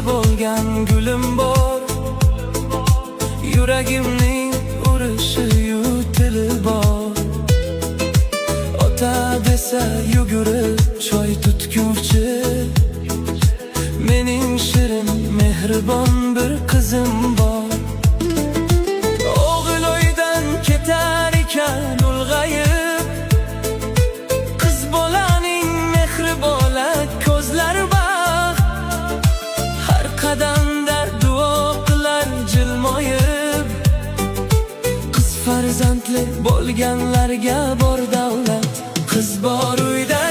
bo'lgan gulim bor, yuragimning urishiyu tili bor. Ota desa yugurib choy tutguvchi, mening shirin mehribon bir qizim bor. O'g'il uydan ketar ekan ulg'ayib, qiz bolaning mehri bola ko'zlari baxt. Har qadamda duo qilar jilmoyib, qiz farzandli bo'lganlarga bor davlat. Qiz bor uyda